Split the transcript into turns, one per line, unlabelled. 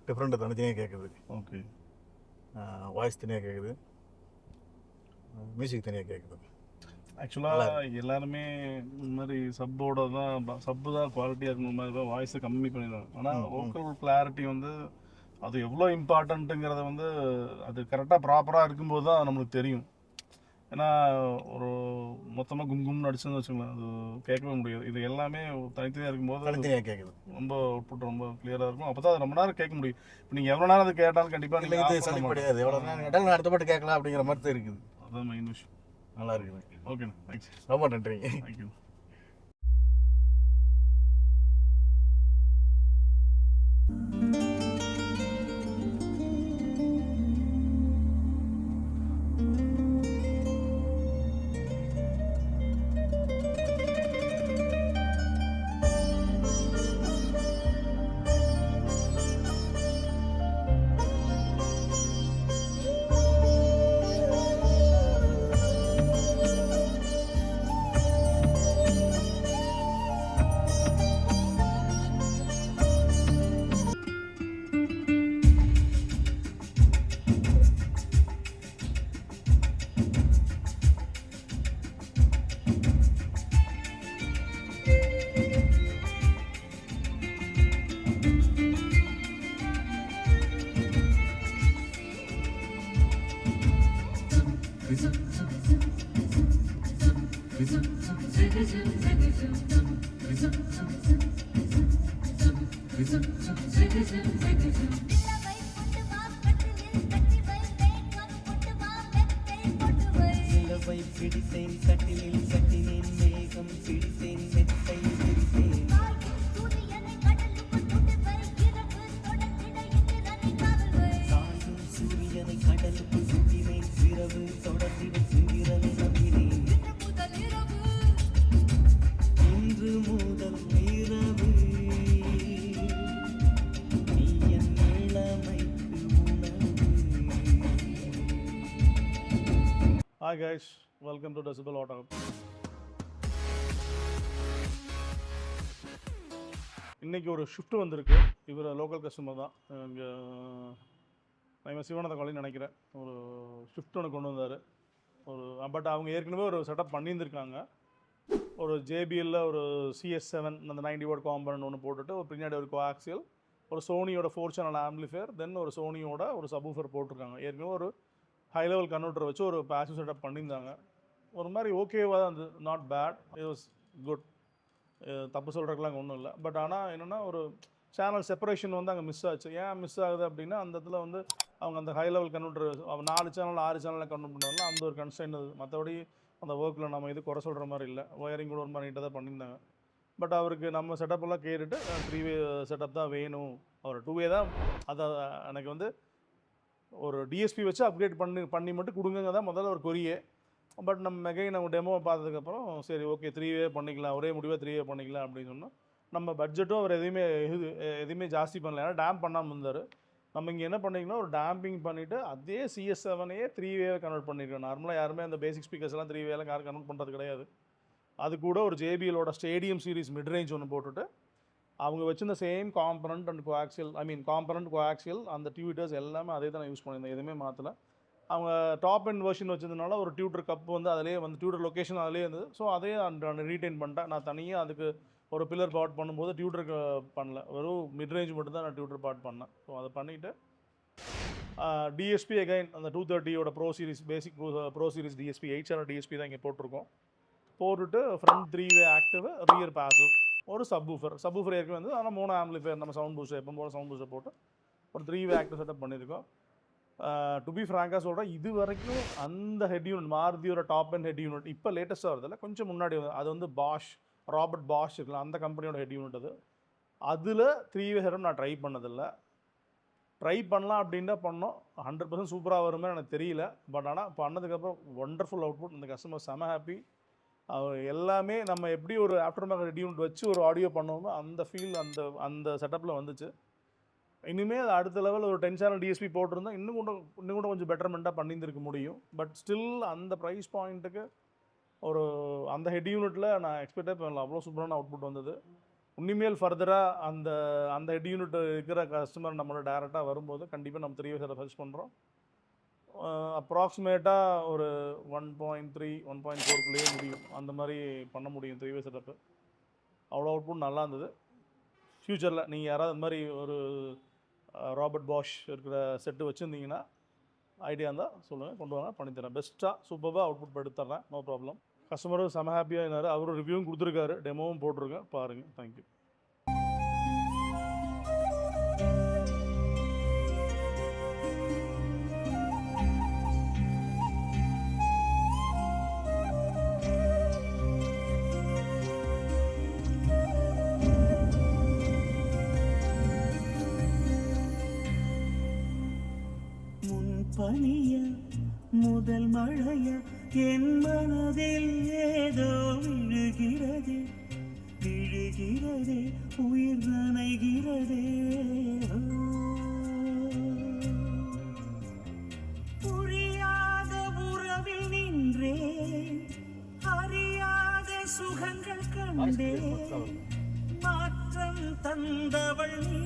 Different தனித்தனியாக கேட்குது.
Okay.
Voice தனியாக கேட்குது, மியூசிக் தனியாக கேட்குது.
ஆக்சுவலாக எல்லாருமே இந்த மாதிரி சப்போட தான் சப்பு தான் குவாலிட்டியாக இருக்கணும் மாதிரி தான் வாய்ஸை கம்மி பண்ணிடுவாங்க. ஆனால் வோக்கல் கிளாரிட்டி வந்து அது எவ்வளோ இம்பார்ட்டண்ட்டுங்கிறத வந்து அது கரெக்டாக ப்ராப்பராக இருக்கும்போது தான் நம்மளுக்கு தெரியும். ஏன்னா ஒரு மொத்தமாக கும்கும்னு அடிச்சுன்னு வச்சுக்கலாம், அது கேட்கவே முடியாது. இது எல்லாமே தனித்தனியாக இருக்கும்போது
தனித்தனியாக கேட்குது,
ரொம்ப அவுட்புட் ரொம்ப கிளியராக இருக்கும். அப்போ தான் அது ரொம்ப நேரம் கேட்க முடியும். இப்போ நீங்கள் எவ்வளோ நேரம் அது கேட்டாலும் கண்டிப்பாக
இல்லை இது சளி கிடையாது. எவ்வளோ நேரம் கேட்டாலும் நான் அடுத்த பாட்டு கேட்கலாம் அப்படிங்கிற மாதிரி தான் இருக்குது.
அதுதான் மெயின் விஷயம்.
நல்லா இருக்குது.
ஓகேண்ணா, தேங்க்ஸ்.
ரொம்ப நன்றிங்க.
தேங்க்யூ.
பிடித்தேன் கட்டிலில் கட்டினேன் மேகம் பிடித்தேன் மெத்தை பிடித்தேன் சாயும் சூரியனை கடலுக்கு சுட்டினேன் இரவு தொடர்ந்திட சுந்திரனை நம்பினேன் இன்று முதல் இரவு நீ என் இளமைக்கு உணவு.
Hi guys, welcome to decibel auto. இன்றைக்கி ஒரு ஷிஃப்ட் வந்திருக்கு. இவர் லோக்கல் கஸ்டமர் தான், இங்கே நான் சிவானந்த காலேஜ் நினைக்கிறேன். ஒரு ஷிஃப்ட் ஒன்று கொண்டு வந்தார். பட் அவங்க ஏற்கனவே ஒரு செட்டப் பண்ணியிருந்திருக்காங்க. ஒரு ஜேபிஎல்ல ஒரு CS7 அந்த 90 வாட் காம்பனன்ட் ஒன்று போட்டுட்டு ஒரு பின்னாடி ஒரு கோஆக்சியல், ஒரு சோனியோட 4 சேனல் ஆம்பிளிஃபையர், தென் ஒரு சோனியோட ஒரு சப்வூஃபர் போட்டிருக்காங்க. ஏற்கனவே ஒரு ஹை லெவல் கன்வெர்ட்டர் வச்சு ஒரு பேசிவ் செட்டப் பண்ணியிருந்தாங்க. ஒரு மாதிரி ஓகேவாக தான் இருந்தது, not bad, it was good. தப்பு சொல்கிறதுக்குலாம் ஒன்றும் இல்லை. பட் ஆனால் என்னென்னா ஒரு சேனல் செப்பரேஷன் வந்து அங்கே மிஸ் ஆச்சு. ஏன் மிஸ் ஆகுது அப்படின்னா அந்த இடத்துல வந்து அவங்க அந்த ஹை லெவல் கன்வெர்ட்டர் 4 சேனல் 6 சேனலில் கன்வெர்ட் பண்ணுவாங்க, அந்த ஒரு கன்ஸ்ட்ரெயின் அது. மற்றபடி அந்த ஒர்க்கில் நம்ம இது குறை சொல்கிற மாதிரி இல்லை. ஒயரிங் கூட ஒரு மாதிரி நீட்டாக தான் பண்ணியிருந்தாங்க. பட் அவருக்கு நம்ம செட்டப்பெல்லாம் கேட்டுட்டு 3-வே செட்டப் தான் வேணும், அவர் 2-வே தான். அதை எனக்கு வந்து ஒரு டிஎஸ்பி வச்சு அப்கிரேட் பண்ணி மட்டும் கொடுங்க தான் முதல்ல ஒரு கொரியே. பட் நம்ம மெகை நம்ம டெமோவை பார்த்ததுக்கப்புறம் சரி ஓகே 3-வே பண்ணிக்கலாம், ஒரே முடிவாக 3-வே பண்ணிக்கலாம் அப்படின்னு சொன்னால் நம்ம பட்ஜெட்டும் அவர் எதுவுமே ஜாஸ்தி பண்ணல. ஏன்னா டேம்ப் பண்ணாமல் இருந்தார். நம்ம இங்கே என்ன பண்ணிங்கன்னா ஒரு டேம்பிங் பண்ணிவிட்டு அதே CS7-ஐயே 3-வே கன்வெர்ட் பண்ணியிருக்கோம். நார்மலாக யாருமே அந்த பேசிக் ஸ்பீக்கர்ஸ்லாம் 3-வேலாம் யாரும் கன்வெர்ட் பண்ணுறது கிடையாது. அது கூட ஒரு JBLோட ஸ்டேடியம் சீரிஸ் மிட் ரேஞ்ச் ஒன்று போட்டுட்டு அவங்க வச்சிருந்த same component and coaxial, component coaxial அந்த டியூட்டர்ஸ் எல்லாமே அதே தான் யூஸ் பண்ணியிருந்தேன், எதுவுமே மாற்றலை. அவங்க டாப் அண்ட் வெர்ஷன் வச்சிருந்தனால ஒரு டியூட்டர் கப் வந்து அதிலே வந்து டியூட்டர் லொக்கேஷன் அதிலே இருந்தது. ஸோ அதே நான் ரீட்டைன் பண்ணிட்டேன். நான் தனியாக அதுக்கு ஒரு பில்லர் பார்ட் பண்ணும்போது டியூட்டருக்கு பண்ணல, வெறும் மிட் ரேஞ்ச் மட்டும் தான் நான் டியூட்டர் பார்ட் பண்ணேன். ஸோ அதை பண்ணிவிட்டு டிஎஸ்பி அகைன் அந்த 230யோட pro series basic pro series DSP 8 channel DSP தான் இங்கே போட்டிருக்கோம். போட்டுட்டு ஃப்ரண்ட் 3-வே ஆக்டிவ், ரியர் பாசிவ், ஒரு சப்வூஃபர் ஏற்கனவே வந்து ஆனால் 3 ஆம்பிளிஃபையர் நம்ம சவுண்ட் பூஸ்டர் எப்போ போல சவுண்ட் பூஸ்டர் போட்டு ஒரு 3-வே ஆக்டிவ் செட்டப் பண்ணியிருக்கோம். டு பி ஃப்ராங்காக சொல்கிறேன், இது வரைக்கும் அந்த ஹெட் யூனிட் மாருதியோட டாப் அண்ட் ஹெட் யூனிட் இப்போ லேட்டஸ்ட்டாக வருதில்ல, கொஞ்சம் முன்னாடி அது வந்து ராபர்ட் பாஷ் இருக்கலாம், அந்த கம்பெனியோட ஹெட் யூனிட் அது. அதில் 3-வே செட்டப் நான் ட்ரை பண்ணதில்லை. ட்ரை பண்ணலாம் அப்படின்னா பண்ணோம், 100% சூப்பராக வருமே எனக்கு தெரியல. பட் ஆனால் பண்ணதுக்கப்புறம் ஒண்டர்ஃபுல் அவுட்புட். இந்த கஸ்டமர் செம ஹாப்பி. எல்லாமே நம்ம எப்படி ஒரு ஆஃப்டர் மார்க்கெட் ஹெட் யூனிட் வச்சு ஒரு ஆடியோ பண்ணோமோ அந்த ஃபீல் அந்த செட்டப்பில் வந்துச்சு. இனிமேல் அது அடுத்த லெவல் ஒரு 10 சேனல் டிஎஸ்பி போட்டிருந்தா இன்னும் கூட கொஞ்சம் பெட்டர்மெண்ட்டாக பண்ணியிருந்திருக்க முடியும். பட் ஸ்டில் அந்த ப்ரைஸ் பாயிண்ட்டுக்கு ஒரு அந்த ஹெட் யூனிட்டில் நான் எக்ஸ்பெக்டே பண்ணல, அவ்வளோ சூப்பரான அவுட்புட் வந்தது. இனிமேல் ஃபர்தராக அந்த அந்த ஹெட் யூனிட் இருக்கிற கஸ்டமர் நம்மளோட டேரெக்டாக வரும்போது கண்டிப்பாக நம்ம 3 செட்டப் சர்ச் பண்ணுறோம். அப்ராக்சிமேட்டாக ஒரு 1.3 1.4குள்ளேயே முடியும். அந்த மாதிரி பண்ண முடியும் 3 செட்டப்பு. அவ்வளோ அவுட்புட் நல்லா இருந்தது. ஃப்யூச்சரில் நீங்கள் யாராவது அந்த மாதிரி ஒரு ராபர்ட் பாஷ் இருக்கிற செட்டு வச்சுருந்தீங்கன்னா ஐடியா இருந்தால் சொல்லுங்கள், கொண்டு வாங்க, பண்ணித்தரேன். பெஸ்ட்டாக சூப்பராக அவுட்புட் எடுத்துறேன், நோ ப்ராப்ளம். கஸ்டமரும் செம ஹாப்பியாக இருந்தார். அவரும் ரிவ்யூவும் கொடுத்துருக்காரு, டெமோவும் போட்டிருக்கேன், பாருங்கள். தேங்க்யூ.
பனிய முதல் மழைய என் மனதில் ஏதோ விழுகிறதே விழுகிறதே உயிர் நனைகிறதே. புரியாத உறவில் நின்றேன், அறியாத சுகங்கள் கண்டேன். மாற்றம் தந்தவள் நீ